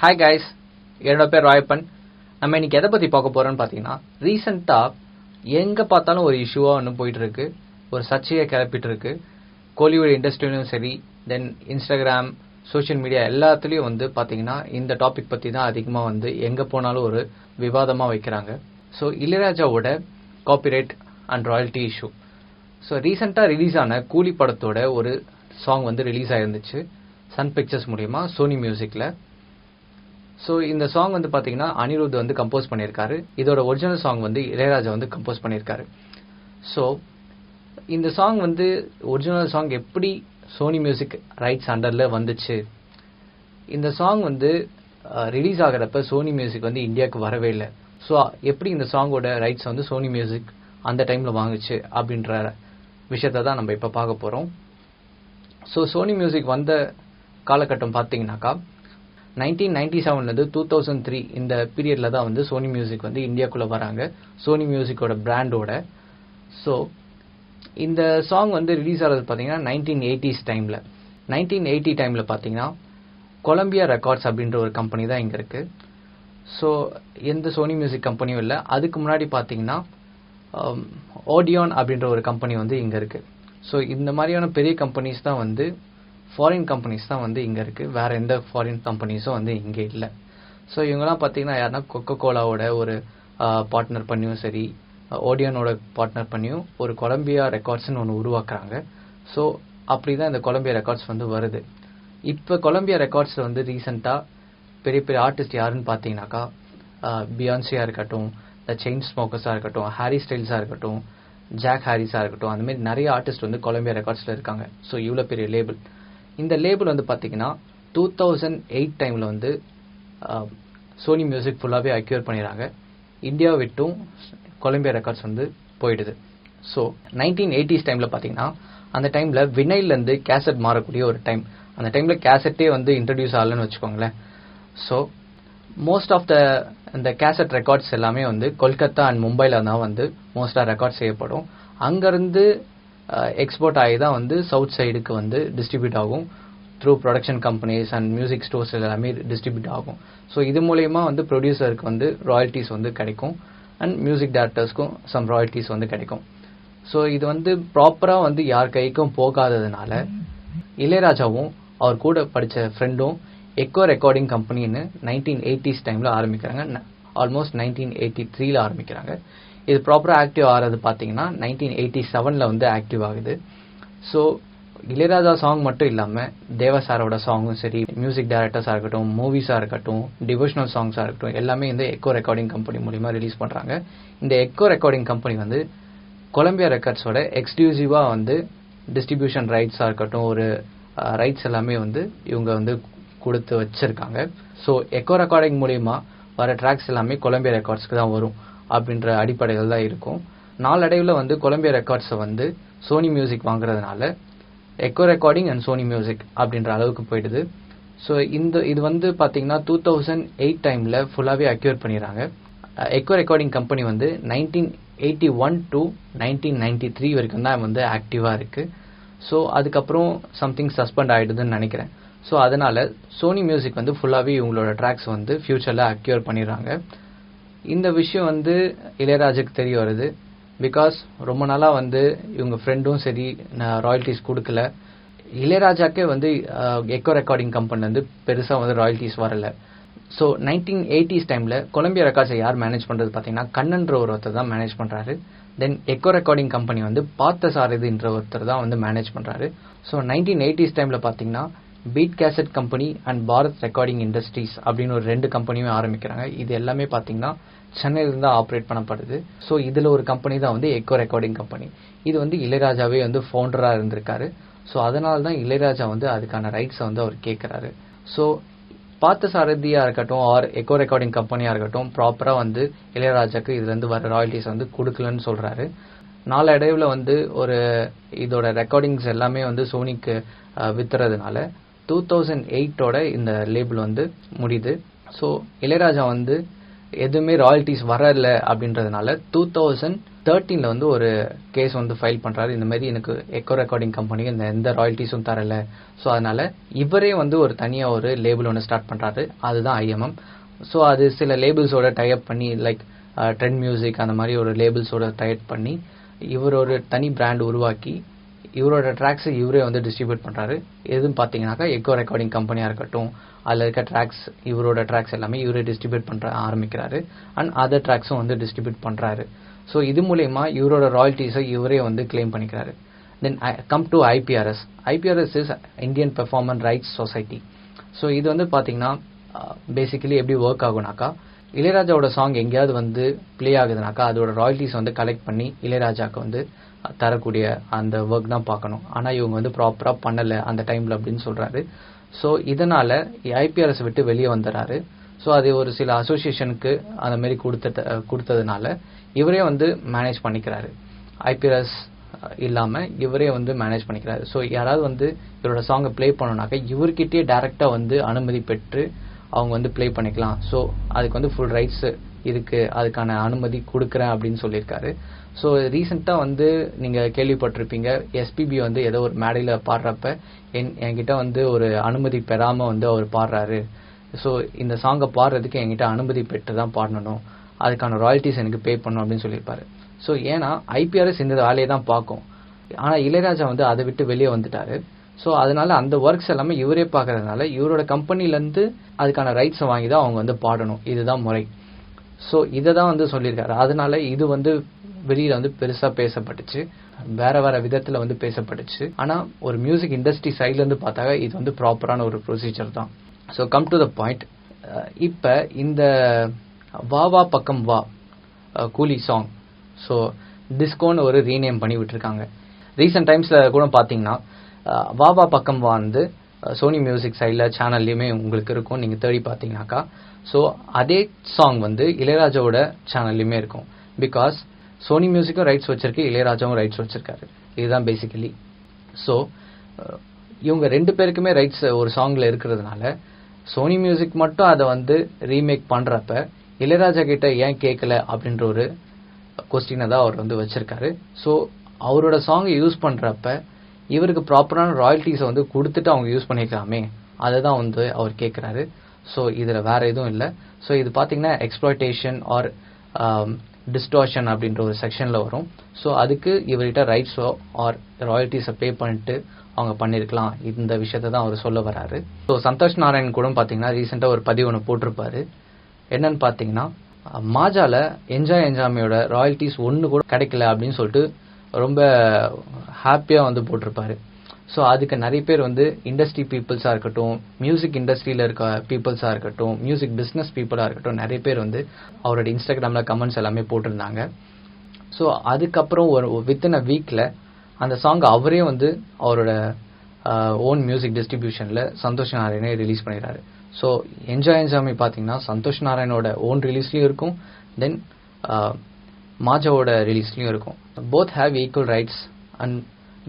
Hi guys, என்னோட பேர் ராயப்பன். நம்ம இன்னைக்கு எதை பற்றி பார்க்க போகிறோன்னு பார்த்தீங்கன்னா, ரீசெண்டாக எங்கே பார்த்தாலும் ஒரு இஷ்யூவாக ஒன்று போயிட்டு இருக்கு, ஒரு சர்ச்சையை கிளப்பிட்டு இருக்கு. கோலிவுட் இண்டஸ்ட்ரியிலும் சரி, தென் இன்ஸ்டாகிராம், சோஷியல் மீடியா எல்லாத்துலேயும் வந்து பார்த்தீங்கன்னா இந்த டாபிக் பற்றி தான் அதிகமாக வந்து எங்கே போனாலும் ஒரு விவாதமாக வைக்கிறாங்க. ஸோ இளையராஜாவோட copyright and royalty issue. So ரீசெண்டாக ரிலீஸ் ஆன கூலி படத்தோட ஒரு சாங் வந்து ரிலீஸ் ஆயிருந்துச்சு சன் பிக்சர்ஸ் மூலியமா சோனி மியூசிக்கில். ஸோ இந்த சாங் வந்து பார்த்தீங்கன்னா அனிருத் வந்து கம்போஸ் பண்ணியிருக்காரு. இதோட ஒரிஜினல் சாங் வந்து இளையராஜா வந்து கம்போஸ் பண்ணியிருக்காரு. ஸோ இந்த சாங் வந்து ஒரிஜினல் சாங் எப்படி சோனி மியூசிக் ரைட்ஸ் அண்டரில் வந்துச்சு? இந்த சாங் வந்து ரிலீஸ் ஆகிறப்ப சோனி மியூசிக் வந்து இந்தியாவுக்கு வரவே இல்லை. ஸோ எப்படி இந்த சாங்கோட ரைட்ஸ் வந்து சோனி மியூசிக் அந்த டைமில் வாங்குச்சு அப்படின்ற விஷயத்தை தான் நம்ம இப்போ பார்க்க போகிறோம். ஸோ சோனி மியூசிக் வந்த காலகட்டம் பார்த்தீங்கன்னாக்கா 1997 2003 இந்த பீரியட்ல தான் வந்து சோனி மியூசிக் வந்து இந்தியாக்குள்ளே வராங்க, சோனி மியூசிக்கோட பிராண்டோட. ஸோ இந்த சாங் வந்து ரிலீஸ் ஆகிறது பார்த்தீங்கன்னா 1980s டைமில். 1980 டைமில் பார்த்தீங்கன்னா கொலம்பியா ரெக்கார்ட்ஸ் அப்படின்ற ஒரு கம்பெனி தான் இங்கே இருக்குது. ஸோ எந்த சோனி மியூசிக் கம்பெனியும் இல்லை. அதுக்கு முன்னாடி பார்த்தீங்கன்னா ஓடியான் அப்படின்ற ஒரு கம்பெனி வந்து இங்கே இருக்குது. ஸோ இந்த மாதிரியான பெரிய கம்பெனிஸ் தான் வந்து ஃபாரின் கம்பெனிஸ் தான் வந்து இங்கே இருக்குது. வேறு எந்த ஃபாரின் கம்பெனிஸும் வந்து இங்கே இல்லை. ஸோ இவங்கெல்லாம் பார்த்தீங்கன்னா யாருன்னா கொக்கோ கோலாவோட ஒரு பார்ட்னர் பண்ணியும் சரி, ஓடியானோட பார்ட்னர் பண்ணியும் ஒரு கொலம்பியா ரெக்கார்ட்ஸ்னு ஒன்று உருவாக்குறாங்க. ஸோ அப்படி தான் இந்த கொலம்பியா ரெக்கார்ட்ஸ் வந்து வருது. இப்போ கொலம்பியா ரெக்கார்ட்ஸில் வந்து ரீசெண்டாக பெரிய பெரிய ஆர்டிஸ்ட் யாருன்னு பார்த்தீங்கன்னாக்கா பியான்சியாக இருக்கட்டும், த செயின் ஸ்மோக்கர்ஸாக இருக்கட்டும், ஹாரி ஸ்டைல்ஸாக இருக்கட்டும், ஜாக் ஹாரிஸாக இருக்கட்டும், அந்த மாதிரி நிறைய ஆர்டிஸ்ட் வந்து கொலம்பியா ரெக்கார்ட்ஸில் இருக்காங்க. ஸோ இவ்வளோ பெரிய லேபிள். இந்த லேபிள் வந்து பார்த்தீங்கன்னா 2008 டைமில் வந்து சோனி மியூசிக் ஃபுல்லாகவே அக்யூர் பண்ணிடுறாங்க. இந்தியாவை விட்டும் கொலம்பியா ரெக்கார்ட்ஸ் வந்து போயிடுது. ஸோ 1980s டைமில் பார்த்தீங்கன்னா அந்த டைமில் வினைல்லேருந்து கேசட் மாறக்கூடிய ஒரு டைம். அந்த டைமில் கேசட்டே வந்து இன்ட்ரடியூஸ் ஆகலன்னு வச்சுக்கோங்களேன். ஸோ மோஸ்ட் ஆஃப் இந்த கேசட் ரெக்கார்ட்ஸ் எல்லாமே வந்து கொல்கத்தா அண்ட் மும்பையில் தான் வந்து மோஸ்ட்டாக ரெக்கார்ட் செய்யப்படும். அங்கேருந்து எக்ஸ்போர்ட் ஆகி தான் வந்து சவுத் சைடுக்கு வந்து டிஸ்ட்ரிபியூட் ஆகும். Through production companies and music stores எல்லாமே டிஸ்ட்ரிபியூட் ஆகும். ஸோ இது மூலயமா வந்து ப்ரொடியூசருக்கு வந்து ராயல்ட்டிஸ் வந்து கிடைக்கும் அண்ட் மியூசிக் டைரக்டர்ஸ்க்கும் சம் ராயல்ட்டிஸ் வந்து கிடைக்கும். ஸோ இது வந்து ப்ராப்பராக வந்து யார் கைக்கும் போகாததுனால இளையராஜாவும் அவர் கூட படித்த ஃப்ரெண்டும் எக்கோ ரெக்கார்டிங் கம்பெனின்னு 1980s டைமில் ஆரம்பிக்கிறாங்க. ஆல்மோஸ்ட் 1983 ஆரம்பிக்கிறாங்க. இது ப்ராப்பராக ஆக்டிவ் ஆகிறது பார்த்தீங்கன்னா 1987 வந்து ஆக்டிவ் ஆகுது. ஸோ இளையராஜா சாங் மட்டும் இல்லாமல் தேவா சாரோட சாங்கும் சரி, மியூசிக் டைரக்டர்ஸாக இருக்கட்டும், மூவிஸாக இருக்கட்டும், டிவோஷனல் சாங்ஸாக இருக்கட்டும், எல்லாமே இந்த எக்கோ ரெக்கார்டிங் கம்பெனி மூலிமா ரிலீஸ் பண்ணுறாங்க. இந்த எக்கோ ரெக்கார்டிங் கம்பெனி வந்து கொலம்பியா ரெக்கார்ட்ஸோட எக்ஸ்க்ளூசிவாக வந்து டிஸ்ட்ரிபியூஷன் ரைட்ஸாக இருக்கட்டும், ஒரு ரைட்ஸ் எல்லாமே வந்து இவங்க வந்து கொடுத்து வச்சிருக்காங்க. ஸோ எக்கோ ரெக்கார்டிங் மூலிமா வர ட்ராக்ஸ் எல்லாமே கொலம்பியா ரெக்கார்ட்ஸ்க்கு தான் வரும் அப்படின்ற அடிப்படையில் தான் இருக்கும். நாளடைவில் வந்து கொலம்பியா ரெக்கார்ட்ஸை வந்து சோனி மியூசிக் வாங்குறதுனால echo recording and Sony music அப்படின்ற அளவுக்கு போயிடுது. ஸோ இது வந்து பார்த்தீங்கன்னா 2008 டைமில் ஃபுல்லாகவே அக்யூர் பண்ணிடுறாங்க. எக்கோ ரெக்கார்டிங் கம்பெனி வந்து 1981 to 1993 வரைக்கும் தான் வந்து ஆக்டிவாக இருக்குது. ஸோ அதுக்கப்புறம் சம்திங் சஸ்பெண்ட் ஆகிடுதுன்னு நினைக்கிறேன். ஸோ அதனால் சோனி மியூசிக் வந்து ஃபுல்லாகவே இவங்களோட ட்ராக்ஸ் வந்து ஃப்யூச்சரில் அக்யூர் பண்ணிடுறாங்க. இந்த விஷயம் வந்து இளையராஜுக்கு தெரிய வருது. பிகாஸ் ரொம்ப நாளாக வந்து இவங்க ஃப்ரெண்டும் சரி ராயல்ட்டிஸ் கொடுக்கல. இளையராஜாக்கே வந்து எக்கோ ரெக்கார்டிங் கம்பெனிலேருந்து பெருசாக வந்து ராயல்ட்டிஸ் வரலை. ஸோ 1980s டைமில் கொலம்பியா ரெக்கார்ட்ஸை யார் மேனேஜ் பண்ணுறது பார்த்தீங்கன்னா கண்ணன்ற ஒருத்தர் தான் மேனேஜ் பண்ணுறாரு. தென் எக்கோ ரெக்கார்டிங் கம்பெனி வந்து பார்த்தசாரதின்ற ஒருத்தர் தான் வந்து மேனேஜ் பண்ணுறாரு. ஸோ 1980s டைமில் பார்த்தீங்கன்னா beat cassette company and Bharat recording industries அப்படின்னு ஒரு 2 கம்பெனியுமே ஆரம்பிக்கிறாங்க. இது எல்லாமே பார்த்தீங்கன்னா சென்னையிலிருந்து தான் ஆப்ரேட் பண்ணப்படுது. ஸோ இதில் ஒரு கம்பெனி தான் வந்து எக்கோ ரெக்கார்டிங் கம்பெனி. இது வந்து இளையராஜாவே வந்து ஃபவுண்டராக இருந்திருக்காரு. ஸோ அதனால தான் இளையராஜா வந்து அதுக்கான ரைட்ஸை வந்து அவர் கேட்குறாரு. ஸோ பார்த்தசாரதியாக இருக்கட்டும் ஆர் எக்கோ ரெக்கார்டிங் கம்பெனியாக இருக்கட்டும் ப்ராப்பராக வந்து இளையராஜாக்கு இதுலேருந்து வர ராயல்ட்டிஸ் வந்து கொடுக்கலன்னு சொல்கிறாரு. நாளடைவில் வந்து ஒரு இதோட ரெக்கார்டிங்ஸ் எல்லாமே வந்து சோனிக்கு வித்துறதுனால 2008 இந்த லேபிள் வந்து முடியுது. ஸோ இளையராஜா வந்து எதுவுமே ராயல்ட்டிஸ் வரல அப்படின்றதுனால 2013 வந்து ஒரு கேஸ் வந்து ஃபைல் பண்றாரு. இந்த மாதிரி எனக்கு எக்கோ ரெக்கார்டிங் கம்பெனிக்கு எந்த ராயல்ட்டிஸும் தரல. ஸோ அதனால இவரே வந்து ஒரு தனியா ஒரு லேபிள் ஒன்று ஸ்டார்ட் பண்றாரு. அதுதான் IMM. ஸோ அது சில லேபிள்ஸோட டைப் பண்ணி லைக் ட்ரெண்ட் மியூசிக் அந்த மாதிரி ஒரு லேபிள்ஸோட டைப் பண்ணி இவர் ஒரு தனி பிராண்ட் உருவாக்கி இவரோட ட்ராக்ஸ் இவரே வந்து டிஸ்ட்ரிபியூட் பண்றாரு. எதுன்னு பாத்தீங்கன்னாக்கா எக்கோ ரெக்கார்டிங் கம்பெனியா இருக்கட்டும், அதுல இருக்க ட்ராக்ஸ் இவரோட ட்ராக்ஸ் எல்லாமே இவரே டிஸ்ட்ரிபியூட் பண்ற ஆரம்பிக்கிறாரு. அண்ட் அதர் ட்ராக்ஸும் வந்து டிஸ்ட்ரிபியூட் பண்றாரு. ஸோ இது மூலயமா இவரோட ராயல்ட்டிஸை இவரே வந்து கிளைம் பண்ணிக்கிறாரு. Then come to IPRS. IPRS is Indian performance rights society. So இது வந்து பாத்தீங்கன்னா பேசிக்கலி எப்படி ஒர்க் ஆகுனாக்கா, இளையராஜாவோட சாங் எங்கேயாவது வந்து பிளே ஆகுதுனாக்கா அதோட ராயல்ட்டிஸ் வந்து கலெக்ட் பண்ணி இளையராஜாக்கு வந்து தரக்கூடிய அந்த ஒர்க் தான் பார்க்கணும். ஆனா இவங்க வந்து ப்ராப்பரா பண்ணல அந்த டைம்ல அப்படின்னு சொல்றாரு. ஸோ இதனால IPRS விட்டு வெளியே வந்துறாரு. ஸோ அது ஒரு சில அசோசியேஷனுக்கு அந்த மாதிரி கொடுத்ததுனால இவரே வந்து மேனேஜ் பண்ணிக்கிறாரு. IPRS இல்லாம இவரே வந்து மேனேஜ் பண்ணிக்கிறாரு. ஸோ யாராவது வந்து இவரோட சாங்கை பிளே பண்ணணும்னாக்க இவர்கிட்டயே டைரக்டா வந்து அனுமதி பெற்று அவங்க வந்து பிளே பண்ணிக்கலாம். ஸோ அதுக்கு வந்து ஃபுல் ரைட்ஸ் இருக்கு, அதுக்கான அனுமதி கொடுக்குறேன் அப்படின்னு சொல்லியிருக்காரு. ஸோ ரீசெண்டா வந்து நீங்க கேள்விப்பட்டிருப்பீங்க, SPB வந்து ஏதோ ஒரு மேடையில பாடுறப்ப என்கிட்ட வந்து ஒரு அனுமதி பெறாம வந்து அவர் பாடுறாரு. ஸோ இந்த சாங்கை பாடுறதுக்கு என்கிட்ட அனுமதி பெற்று தான் பாடணும், அதுக்கான ராயல்ட்டிஸ் எனக்கு பே பண்ணணும் அப்படின்னு சொல்லியிருப்பாரு. ஸோ ஏன்னா IPRS இந்த வேலையை தான் பார்க்கும். ஆனா இளையராஜா வந்து அதை விட்டு வெளியே வந்துட்டாரு. ஸோ அதனால அந்த ஒர்க்ஸ் எல்லாமே இவரே பார்க்கறதுனால இவரோட கம்பெனில இருந்து அதுக்கான ரைட்ஸை வாங்கி தான் அவங்க வந்து பாடணும், இதுதான் முறை. ஸோ இதை தான் வந்து சொல்லியிருக்காரு. அதனால இது வந்து வெளியில வந்து பெருசா பேசப்பட்டுச்சு, வேற வேற விதத்துல வந்து பேசப்பட்டுச்சு. ஆனா ஒரு மியூசிக் இண்டஸ்ட்ரி சைட்ல இருந்து பார்த்தாங்க இது வந்து ப்ராப்பரான ஒரு ப்ரொசீஜர் தான். So come to the point. இப்ப இந்த வா வா பக்கம் வா கூலி சாங் ஸோ டிஸ்கோன்னு ஒரு ரீநேம் பண்ணி விட்டுருக்காங்க. ரீசெண்ட் டைம்ஸ்ல கூட பாத்தீங்கன்னா வா வா பக்கம் வா வந்து சோனி மியூசிக் சைடில் சேனல்லையுமே உங்களுக்கு இருக்கும், நீங்க தேடி பார்த்தீங்கன்னாக்கா. ஸோ அதே சாங் வந்து இளையராஜாவோட சேனல்லையுமே இருக்கும். பிகாஸ் சோனி மியூசிக்கும் ரைட்ஸ் வச்சிருக்கு, இளையராஜாவும் ரைட்ஸ் வச்சிருக்காரு. இதுதான் பேசிக்கலி. ஸோ இவங்க ரெண்டு பேருக்குமே ரைட்ஸ் ஒரு சாங்ல இருக்கிறதுனால சோனி மியூசிக் மட்டும் அதை வந்து ரீமேக் பண்றப்ப இளையராஜா கிட்ட ஏன் கேட்கல அப்படின்ற ஒரு கொஸ்டினை தான் அவர் வந்து வச்சிருக்காரு. ஸோ அவரோட சாங் யூஸ் பண்றப்ப இவருக்கு ப்ராப்பரான ராயல்ட்டிஸை வந்து கொடுத்துட்டு அவங்க யூஸ் பண்ணிக்கலாமே, அதை தான் வந்து அவர் கேட்கிறாரு. ஸோ இதுல வேற எதுவும் இல்லை. ஸோ இது பாத்தீங்கன்னா எக்ஸ்ப்ளாய்டேஷன் ஆர் டிஸ்டார்ஷன் அப்படின்ற ஒரு செக்ஷன்ல வரும். ஸோ அதுக்கு இவர்கிட்ட ரைட்ஸோ ஆர் ராயல்ட்டிஸை பே பண்ணிட்டு அவங்க பண்ணிருக்கலாம். இந்த விஷயத்தை தான் அவர் சொல்ல வராரு. ஸோ சந்தோஷ் நாராயண் கூட பாத்தீங்கன்னா ரீசெண்டா ஒரு பதிவு ஒன்று போட்டிருப்பாரு. என்னன்னு பாத்தீங்கன்னா மாஜால என்ஜாமியோட ராயல்ட்டிஸ் ஒன்னு கூட கிடைக்கல அப்படின்னு சொல்லிட்டு ரொம்ப ஹாப்பியா வந்து போட்டிருப்பாரு. ஸோ அதுக்கு நிறைய பேர் வந்து இண்டஸ்ட்ரி பீப்புள்ஸா இருக்கட்டும், மியூசிக் இண்டஸ்ட்ரியில இருக்க பீப்புள்ஸா இருக்கட்டும், மியூசிக் பிசினஸ் பீப்புளா இருக்கட்டும், நிறைய பேர் வந்து அவரோட இன்ஸ்டாகிராம்ல கமெண்ட்ஸ் எல்லாமே போட்டிருந்தாங்க. ஸோ அதுக்கப்புறம் ஒரு வித்தின் அ வீக்ல அந்த சாங் அவரே வந்து அவரோட ஓன் மியூசிக் டிஸ்ட்ரிபியூஷன்ல சந்தோஷ் நாராயணே ரிலீஸ் பண்ணிடுறாரு. ஸோ என்ஜாமி பாத்தீங்கன்னா சந்தோஷ் நாராயணோட ஓன் ரிலீஸ்லயும் இருக்கும், தென் மாஜாவோட ரிலீஸ்லயும் இருக்கும். Both have equal rights. And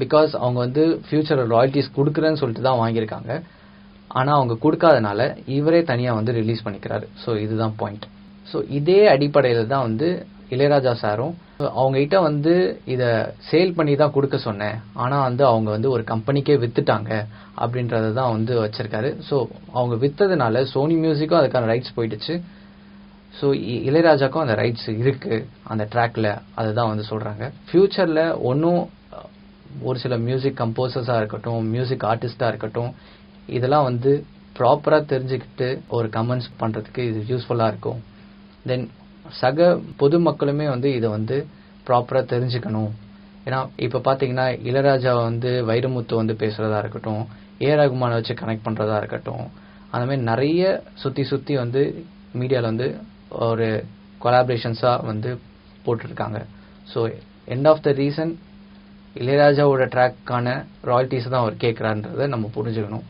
because அவங்க வந்து ஃபியூச்சர் ராயல்ட்டிஸ் கொடுக்குறேன்னு சொல்லிட்டு தான் வாங்கியிருக்காங்க. ஆனா அவங்க கொடுக்காதனால இவரே தனியா வந்து ரிலீஸ் பண்ணிக்கிறாரு. ஸோ இதுதான் பாயிண்ட். ஸோ இதே அடிப்படையில தான் வந்து இளையராஜா சாரும் அவங்க கிட்ட வந்து இத சேல் பண்ணி தான் கொடுக்க சொன்னேன், ஆனா வந்து அவங்க வந்து ஒரு கம்பெனிக்கே வித்துட்டாங்க அப்படின்றத தான் வந்து வச்சிருக்காரு. ஸோ அவங்க வித்ததுனால சோனி மியூசிக்கும் அதுக்கான ரைட்ஸ் போயிடுச்சு. ஸோ இளையராஜாக்கும் அந்த ரைட்ஸ் இருக்கு அந்த ட்ராக்ல, அதுதான் வந்து சொல்றாங்க. ஃபியூச்சர்ல ஒன்னும் ஒரு சில மியூசிக் கம்போசர்ஸா இருக்கட்டும், மியூசிக் ஆர்டிஸ்டா இருக்கட்டும், இதெல்லாம் வந்து ப்ராப்பரா தெரிஞ்சுக்கிட்டு ஒரு கமெண்ட்ஸ் பண்றதுக்கு இது யூஸ்ஃபுல்லா இருக்கும். தென் சக பொதுமக்களுமே வந்து இதை வந்து ப்ராப்பரா தெரிஞ்சுக்கணும். ஏன்னா இப்ப பாத்தீங்கன்னா இளையராஜா வந்து வைரமுத்து வந்து பேசுறதா இருக்கட்டும், ரகுமானை வச்சு கனெக்ட் பண்றதா இருக்கட்டும், அந்த மாதிரி நிறைய சுத்தி வந்து மீடியால வந்து ஒரு கொலாபரேஷன்ஸா வந்து போட்டுருக்காங்க. So end of the reason இளையராஜாவோட ட்ராக்கான ராயல்ட்டிஸ் தான் அவர் கேட்கிறான்றத நம்ம புரிஞ்சுக்கணும்.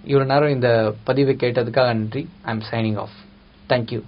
இவ்வளவு நேரம் இந்த பதிவை கேட்டதுக்காக நன்றி. I am signing off. Thank you.